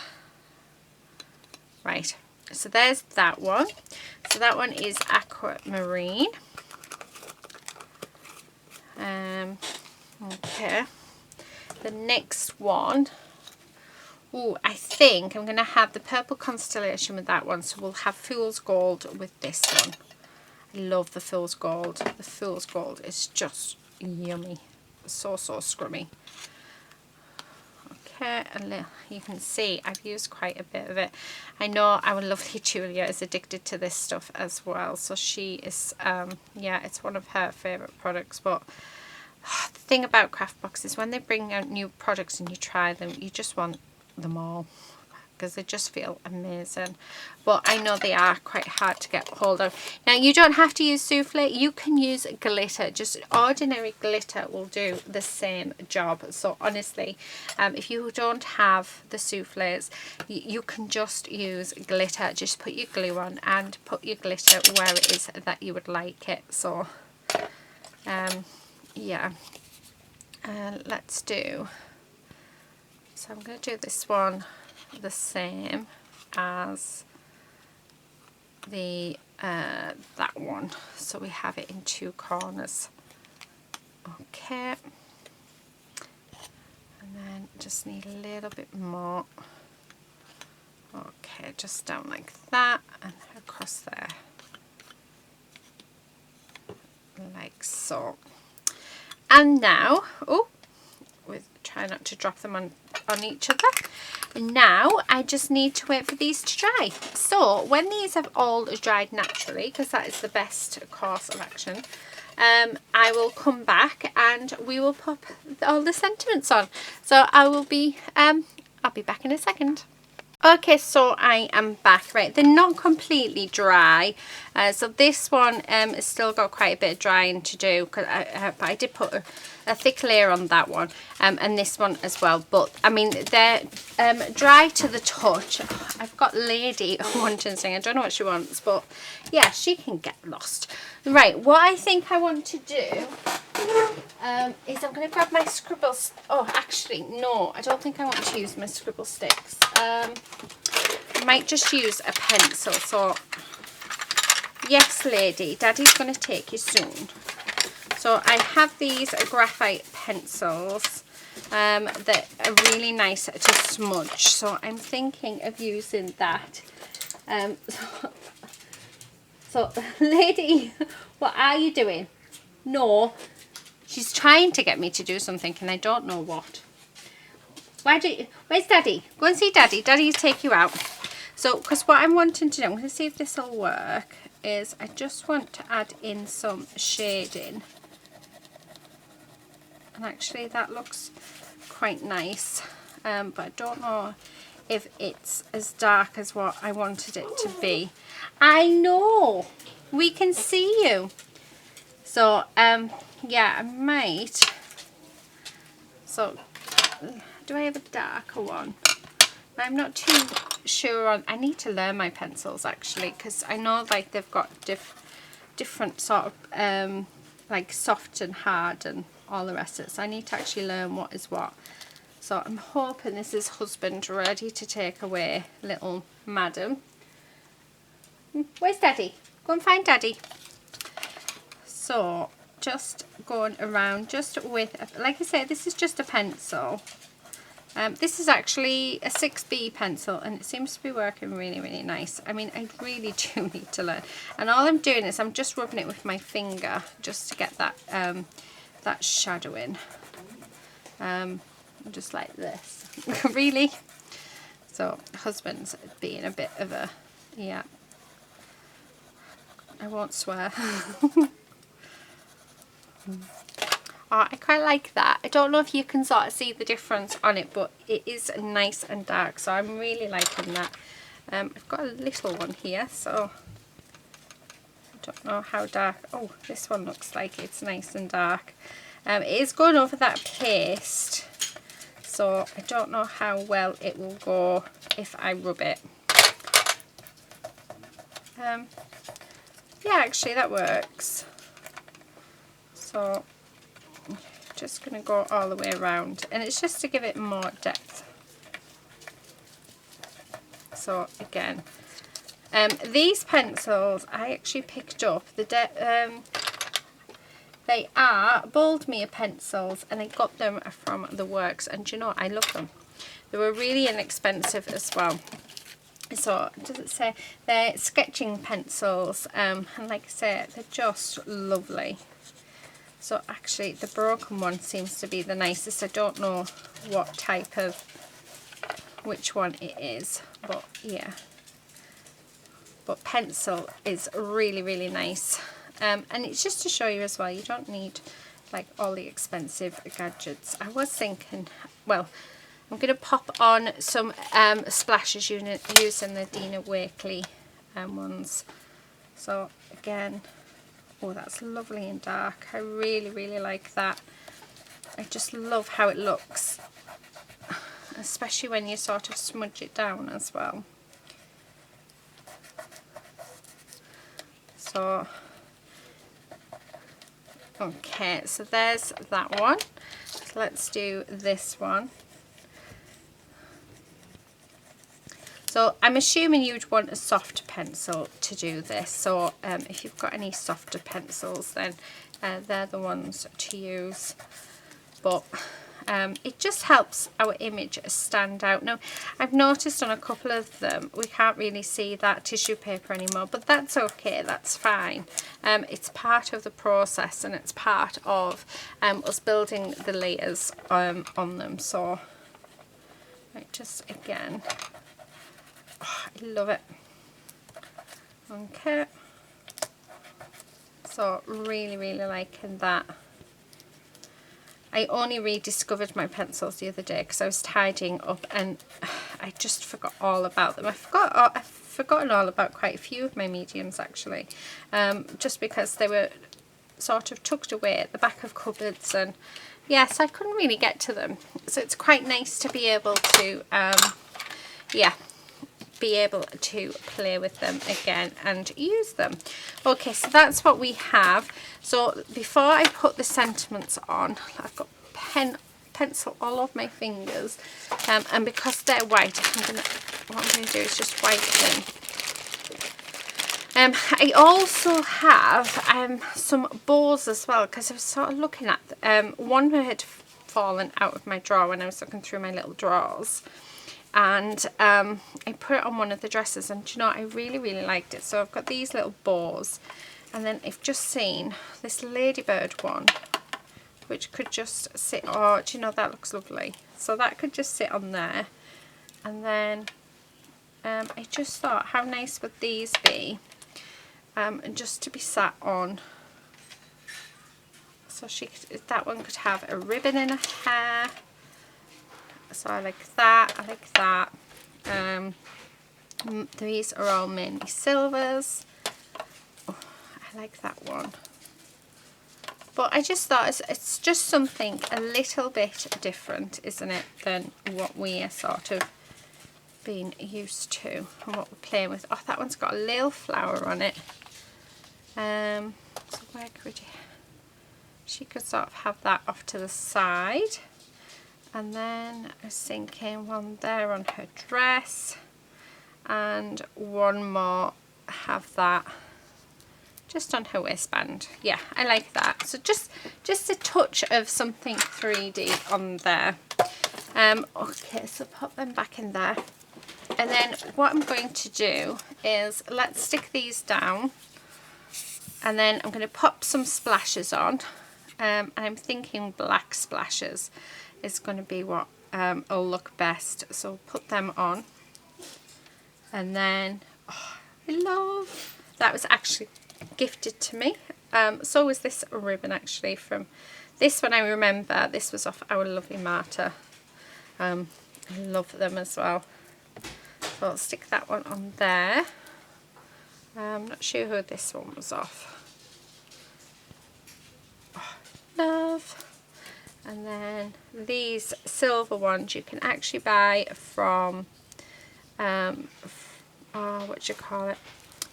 Right, so there's that one. So that one is Aquamarine. Okay, the next one, oh, I think I'm going to have the Purple Constellation with that one, so we'll have Fool's Gold with this one. I love the Fool's Gold. The Fool's Gold is just yummy. So scrummy. Okay, and you can see I've used quite a bit of it. I know our lovely Julia is addicted to this stuff as well. So she is, yeah, it's one of her favourite products. But the thing about craft boxes, when they bring out new products and you try them, you just want them all, because they just feel amazing. But I know they are quite hard to get hold of. Now, you don't have to use souffle. You can use glitter. Just ordinary glitter will do the same job. So honestly, if you don't have the souffles, you can just use glitter. Just put your glue on and put your glitter where it is that you would like it. So yeah, let's do, so I'm going to do this one the same as the that one, so we have it in 2 corners. Okay, and then just need a little bit more. Okay, just down like that and across there like so. And now, oh, try not to drop them on each other. And now I just need to wait for these to dry. So when these have all dried naturally, because that is the best course of action, I will come back and we will pop all the sentiments on. So I'll be back in a second. Okay, so I am back. Right, they're not completely dry, so this one has still got quite a bit of drying to do, because I did put a thick layer on that one, and this one as well, but I mean they're dry to the touch. I've got Lady wanting something. I don't know what she wants, but yeah, she can get lost. Right, what I think I want to do is I'm going to grab my scribbles. Oh, actually, no, I don't think I want to use my scribble sticks. I might just use a pencil. So, yes, Lady, Daddy's going to take you soon. So I have these graphite pencils that are really nice to smudge. So I'm thinking of using that. So, Lady, what are you doing? No. She's trying to get me to do something and I don't know what. Where's Daddy? Go and see Daddy. Daddy's take you out. So, because what I'm wanting to do, I'm going to see if this will work, is I just want to add in some shading. And actually that looks quite nice. But I don't know if it's as dark as what I wanted it to be. I know! We can see you. So, yeah, I might. So, do I have a darker one? I'm not too sure on. I need to learn my pencils actually, because I know like they've got different sort of like soft and hard and all the rest of it. So I need to actually learn what is what. So I'm hoping this is husband ready to take away little madam. Where's Daddy? Go and find Daddy. So just going around just with, like I said, this is just a pencil. This is actually a 6B pencil and it seems to be working really, really nice. I mean, I really do need to learn. And all I'm doing is I'm just rubbing it with my finger just to get that that shadow in. Just like this. Really? So, husband's being a bit of a, yeah. I won't swear. Oh, I quite like that. I don't know if you can sort of see the difference on it, but it is nice and dark, so I'm really liking that. I've got a little one here, so I don't know how dark. Oh, this one looks like it's nice and dark. It is going over that paste, so I don't know how well it will go if I rub it. Yeah, actually that works. So just going to go all the way around, and it's just to give it more depth. So again, these pencils I actually picked up. They are Boldmere pencils and I got them from the Works, and you know, I love them. They were really inexpensive as well. So does it say they're sketching pencils, and like I say, they're just lovely. So actually the broken one seems to be the nicest. I don't know what type of, which one it is, but yeah. But pencil is really, really nice. And it's just to show you as well, you don't need like all the expensive gadgets. I was thinking, well, I'm going to pop on some splashes using the Dina Wakley ones. So again, oh, that's lovely and dark. I really, really like that. I just love how it looks, especially when you sort of smudge it down as well. So Okay, so there's that one. So let's do this one. So I'm assuming you'd want a soft pencil to do this. So if you've got any softer pencils, then they're the ones to use. But it just helps our image stand out. Now, I've noticed on a couple of them, we can't really see that tissue paper anymore, but that's okay, that's fine. It's part of the process, and it's part of us building the layers on them. So, right, just again, oh, I love it. Okay, so really, really liking that. I only rediscovered my pencils the other day because I was tidying up and I just forgot all about them. I've forgotten all about quite a few of my mediums actually, just because they were sort of tucked away at the back of cupboards, and yes, I couldn't really get to them. So it's quite nice to be able to, be able to play with them again and use them. Okay, so that's what we have. So before I put the sentiments on, I've got pencil all over my fingers, and because they're white, what I'm going to do is just whiten. I also have some bows as well, because I was sort of looking at one who had fallen out of my drawer when I was looking through my little drawers. And I put it on one of the dresses, and do you know, I really, really liked it. So I've got these little bows, and then I've just seen this ladybird one, which could just sit, oh, do you know, that looks lovely. So that could just sit on there. And then I just thought, how nice would these be? And just to be sat on. So that one could have a ribbon in her hair. So I like that, I like that. These are all mainly silvers. Oh, I like that one. But I just thought it's just something a little bit different, isn't it, than what we are sort of being used to and what we're playing with. Oh, that one's got a little flower on it. So where could she could sort of have that off to the side. And then I was thinking one there on her dress, and one more have that just on her waistband. Yeah, I like that. So just a touch of something 3D on there. Okay, so pop them back in there. And then what I'm going to do is, let's stick these down, and then I'm going to pop some splashes on. And I'm thinking black splashes is going to be what will look best. So put them on. And then, oh, I love, that was actually gifted to me. So was this ribbon actually from this one. I remember this was off our lovely Marta. I love them as well. So I'll stick that one on there. I'm not sure who this one was off. Oh, love. And then these silver ones you can actually buy from, what do you call it?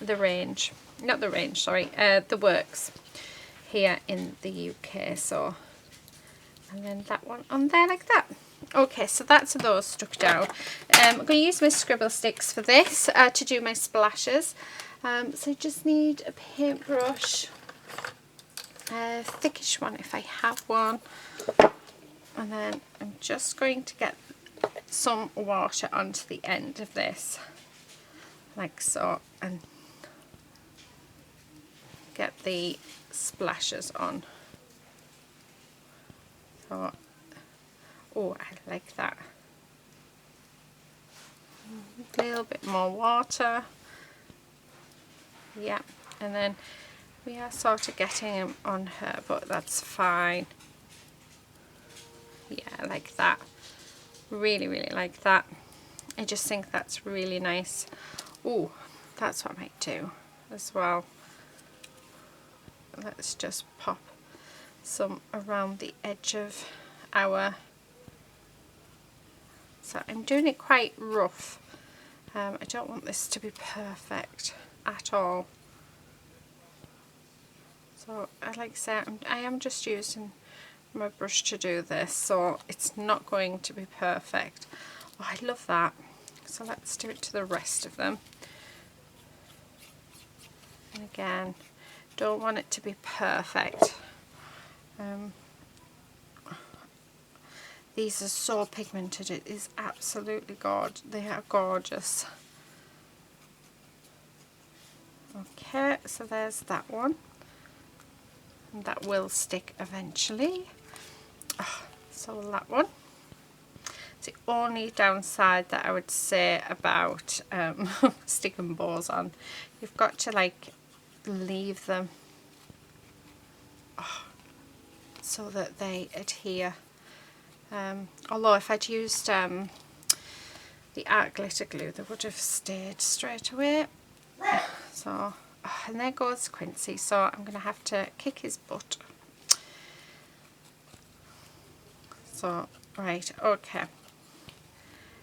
The Range. Not the Range, sorry. The Works here in the UK. So, and then that one on there like that. Okay, so that's those stuck down. I'm going to use my scribble sticks for this to do my splashes. So I just need a paintbrush. A thickish one if I have one, and then I'm just going to get some water onto the end of this like so, and get the splashes on. So, oh, I like that. A little bit more water, yeah, and then we are sort of getting them on her, but that's fine. Yeah, I like that. Really, really like that. I just think that's really nice. Oh, that's what I might do as well. Let's just pop some around the edge of our... So I'm doing it quite rough. I don't want this to be perfect at all. So like I said, I am just using my brush to do this, so it's not going to be perfect. Oh, I love that. So let's do it to the rest of them. And again, don't want it to be perfect. These are so pigmented, it is absolutely gorgeous. They are gorgeous. Okay, so there's that one. And that will stick eventually. So that one. It's the only downside that I would say about sticking bows on. You've got to like leave them so that they adhere. Although if I'd used the art glitter glue, they would have stayed straight away. So, and there goes Quincy, so I'm going to have to kick his butt. So, right, okay.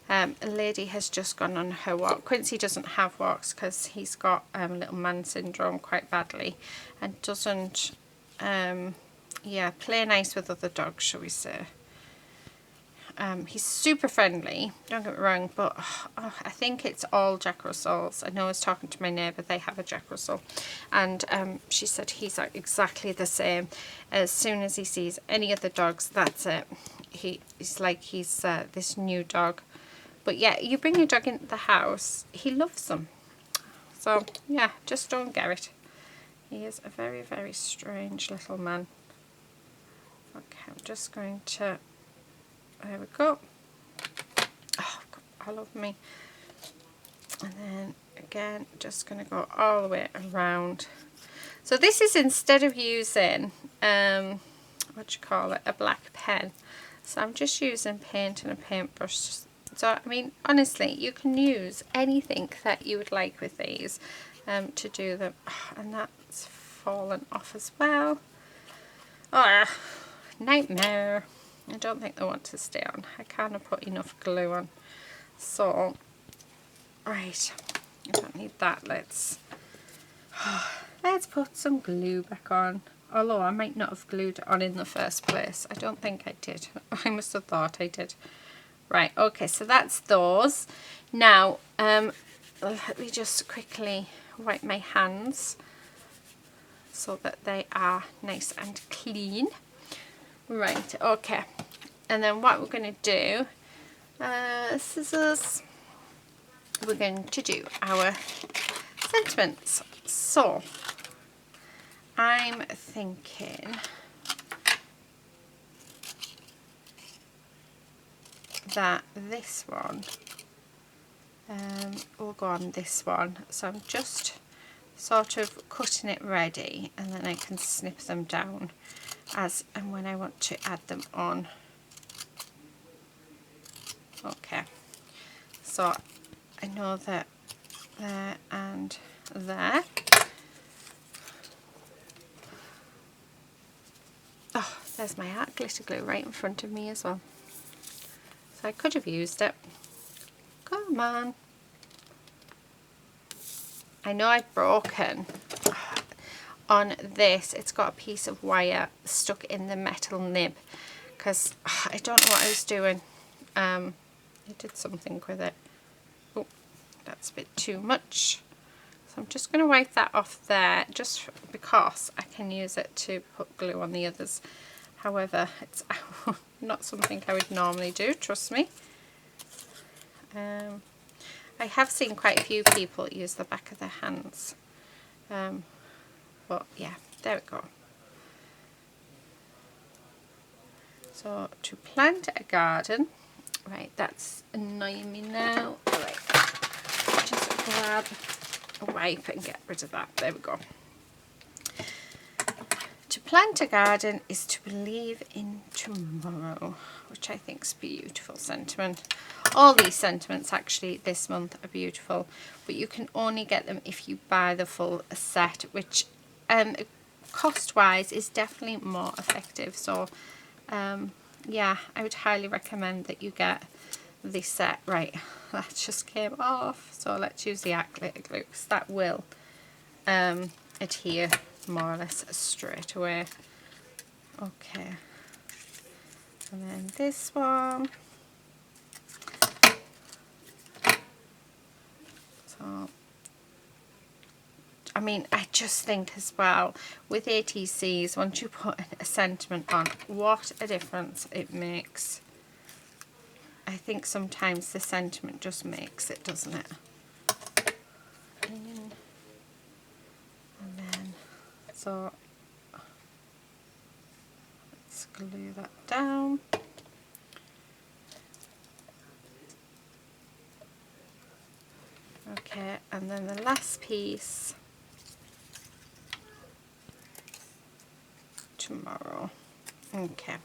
A lady has just gone on her walk. Quincy doesn't have walks because he's got little man syndrome quite badly and doesn't, yeah, play nice with other dogs, shall we say. He's super friendly, don't get me wrong, but I think it's all Jack Russells. I know I was talking to my neighbour, they have a Jack Russell, and she said he's exactly the same. As soon as he sees any other dogs, that's it. He's like he's this new dog. But yeah, you bring your dog into the house, he loves them. So yeah, just don't get it. He is a very, very strange little man. Okay, I'm just going to... There we go. Oh, all over me. And then again, just going to go all the way around. So this is instead of using, what do you call it, a black pen. So I'm just using paint and a paintbrush. So I mean, honestly, you can use anything that you would like with these to do them. Oh, and that's fallen off as well. Oh, nightmare. I don't think they want to stay on. I can't have put enough glue on. So, right, I don't need that. Let's put some glue back on. Although I might not have glued it on in the first place. I don't think I did. I must have thought I did. Right, okay, so that's those. Now, let me just quickly wipe my hands so that they are nice and clean. Right, okay, and then what we're going to do, scissors, we're going to do our sentiments. So, I'm thinking that this one will go on this one. So I'm just sort of cutting it ready, and then I can snip them down as and when I want to add them on. Okay, so I know that there and there. Oh, there's my art glitter glue right in front of me as well. So I could have used it. Come on. I know I've broken on this. It's got a piece of wire stuck in the metal nib because I don't know what I was doing. I did something with it. Oh, that's a bit too much. So I'm just going to wipe that off there just because I can use it to put glue on the others. However, it's not something I would normally do, trust me. I have seen quite a few people use the back of their hands. But yeah, there we go. So to plant a garden, right, that's annoying me now. Right, just grab a wipe and get rid of that. There we go. To plant a garden is to believe in tomorrow, which I think is a beautiful sentiment. All these sentiments actually this month are beautiful, but you can only get them if you buy the full set, which cost wise is definitely more effective. So yeah, I would highly recommend that you get this set. Right, that just came off, so let's use the art glitter glue because that will adhere more or less straight away. Okay, and then this one. So I mean, I just think as well with ATCs, once you put a sentiment on, what a difference it makes. I think sometimes the sentiment just makes it, doesn't it? And then, so let's glue that down. Okay, and then the last piece tomorrow. Okay.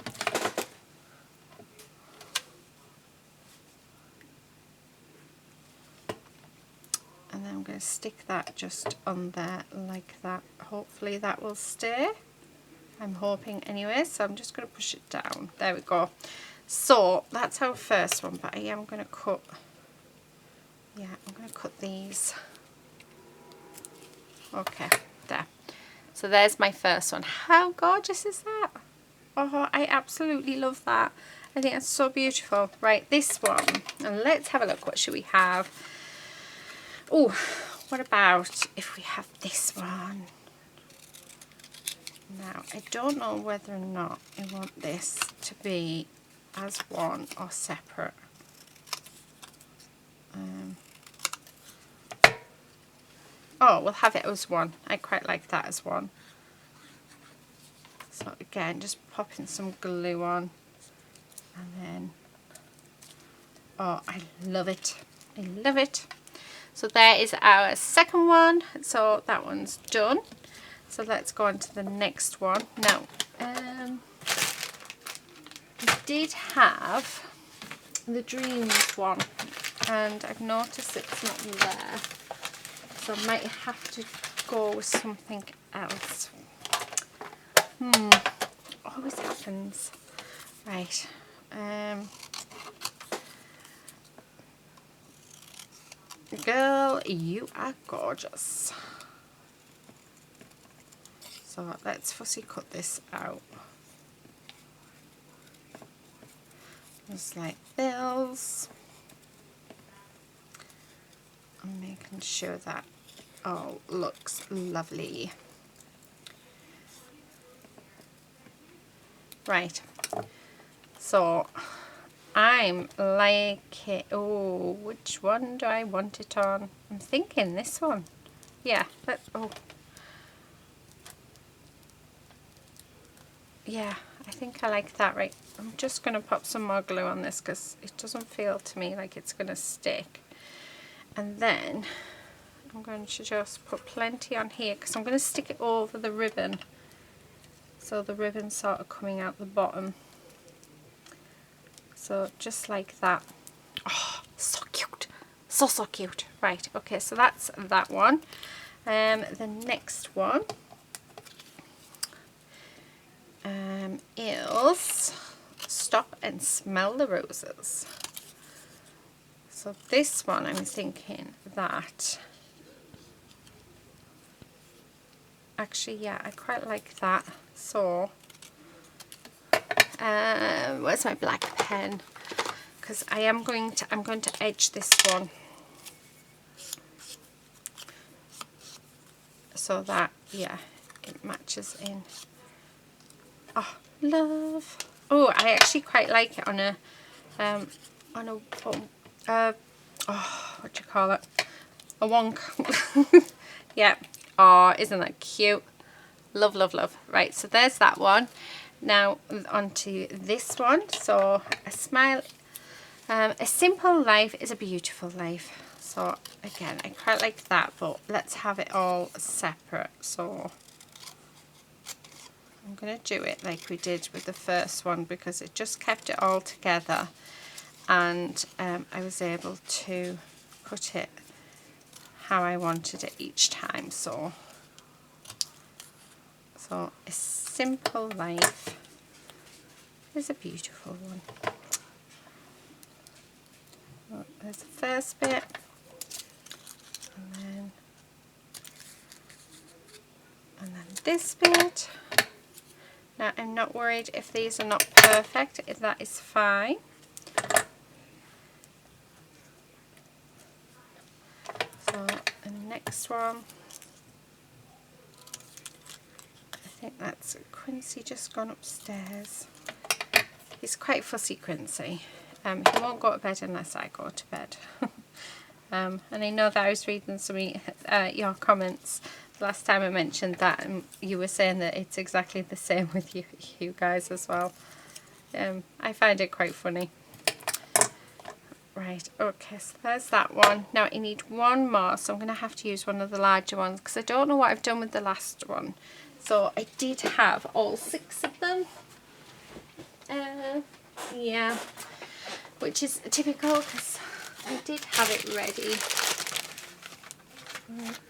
And then I'm going to stick that just on there like that. Hopefully that will stay. I'm hoping anyway, so I'm just going to push it down. There we go. So that's our first one, but I am going to cut, yeah, I'm going to cut these. Okay, there. So there's my first one. How gorgeous is that? Oh, I absolutely love that. I think it's so beautiful. Right, this one. And let's have a look. What should we have? Oh, what about if we have this one? Now, I don't know whether or not I want this to be as one or separate. Oh, we'll have it as one. I quite like that as one. So again, just popping some glue on, and then, oh, I love it. I love it. So there is our second one. So that one's done. So let's go on to the next one. Now, we did have the Dreams one, and I've noticed it's not there. So I might have to go with something else. Always happens. Right. Girl, you are gorgeous. So let's fussy cut this out. Just like this. I'm making sure that all looks lovely. Right. So I'm like it. Oh, which one do I want it on? I'm thinking this one. Yeah. Yeah, I think I like that. Right. I'm just going to pop some more glue on this because it doesn't feel to me like it's going to stick. And then I'm going to just put plenty on here because I'm going to stick it over the ribbon. So the ribbon's sort of coming out the bottom. So just like that. Oh, so cute. So, so cute. Right, okay, so that's that one. The next one is Stop and Smell the Roses. So this one I'm thinking that, actually, yeah, I quite like that. So, where's my black pen? Because I'm going to edge this one so that, yeah, it matches in. Oh, love. Oh, I actually quite like it on a what do you call it? A wonk. Yeah. Oh, isn't that cute? Love, love, love. Right, so there's that one. Now onto this one. So a smile. A simple life is a beautiful life. So again, I quite like that, but let's have it all separate. So I'm going to do it like we did with the first one because it just kept it all together, and I was able to cut it how I wanted it each time. So a simple life is a beautiful one. So there's the first bit, and then this bit. Now I'm not worried if these are not perfect, that is fine. So the next one, I think that's Quincy just gone upstairs. He's quite fussy, Quincy. He won't go to bed unless I go to bed. And I know that I was reading some of your comments last time I mentioned that, and you were saying that it's exactly the same with you guys as well. I find it quite funny. Right, okay, so there's that one. Now I need one more, so I'm going to have to use one of the larger ones because I don't know what I've done with the last one. So I did have all 6 of them. Yeah, which is typical because I did have it ready.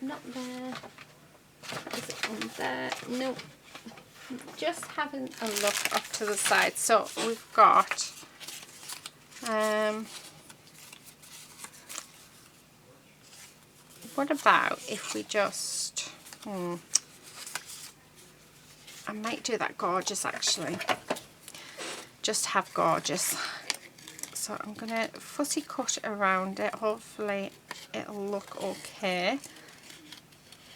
Not there. Is it on there? Nope. Just having a look off to the side. So we've got what about if we just I might do that gorgeous actually. Just have gorgeous. So I'm going to fussy cut around it. Hopefully it'll look okay.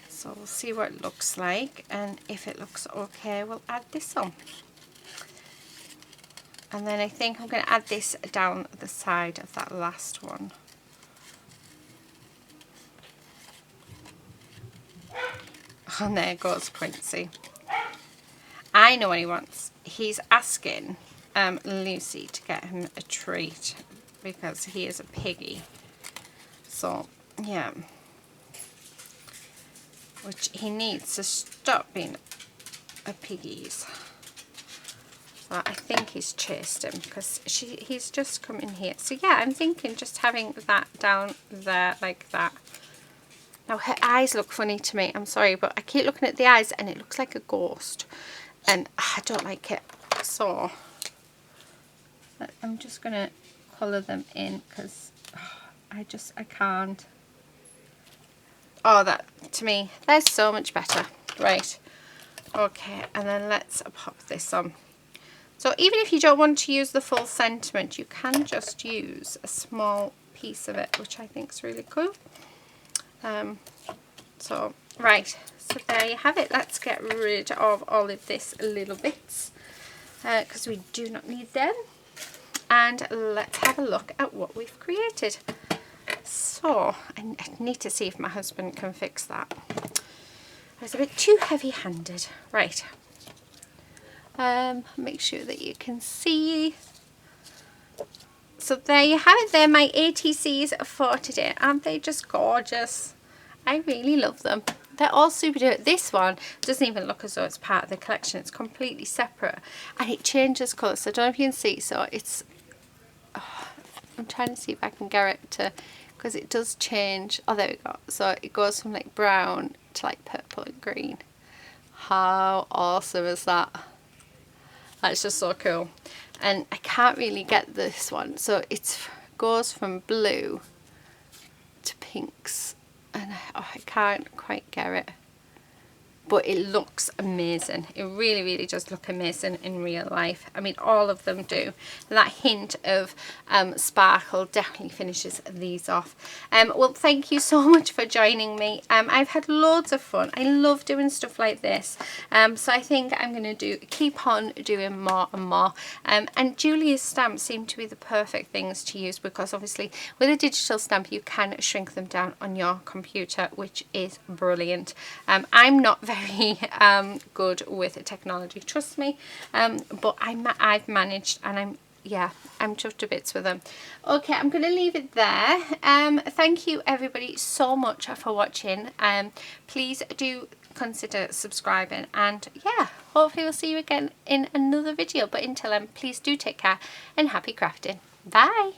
So we'll see what it looks like, and if it looks okay we'll add this on. And then I think I'm going to add this down the side of that last one. And there goes Quincy. I know what he wants. He's asking Lucy to get him a treat because he is a piggy. So yeah, which he needs to stop being a piggies. So I think he's chased him because he's just come in here. So yeah, I'm thinking just having that down there like that. Now her eyes look funny to me, I'm sorry, but I keep looking at the eyes and it looks like a ghost and I don't like it. So I'm just going to colour them in because I can't. Oh, that, to me, that's so much better. Right. Okay, and then let's pop this on. So even if you don't want to use the full sentiment, you can just use a small piece of it, which I think is really cool. So, right, so there you have it. Let's get rid of all of this little bits because we do not need them. And let's have a look at what we've created. So, I need to see if my husband can fix that. I was a bit too heavy-handed. Right. Make sure that you can see. So there you have it. They're my ATCs for today. Aren't they just gorgeous? I really love them. They're all super duper. This one doesn't even look as though it's part of the collection. It's completely separate. And it changes colour. So I don't know if you can see. So it's... Oh, I'm trying to see if I can get it to... Because it does change. Oh, there we go. So it goes from like brown to like purple and green. How awesome is that? That's just so cool. And I can't really get this one. So it goes from blue to pinks. And I can't quite get it. But it looks amazing. It really, really does look amazing in real life. I mean, all of them do. And that hint of sparkle definitely finishes these off. Well, thank you so much for joining me. I've had loads of fun. I love doing stuff like this. So I think I'm going to keep on doing more and more. And Julia's stamps seem to be the perfect things to use because obviously with a digital stamp you can shrink them down on your computer, which is brilliant. I'm not very good with technology, trust me, but I've managed, and I'm chuffed to bits with them. Okay, I'm going to leave it there. Thank you everybody so much for watching. Please do consider subscribing, and yeah, hopefully we'll see you again in another video. But until then, please do take care and happy crafting. Bye.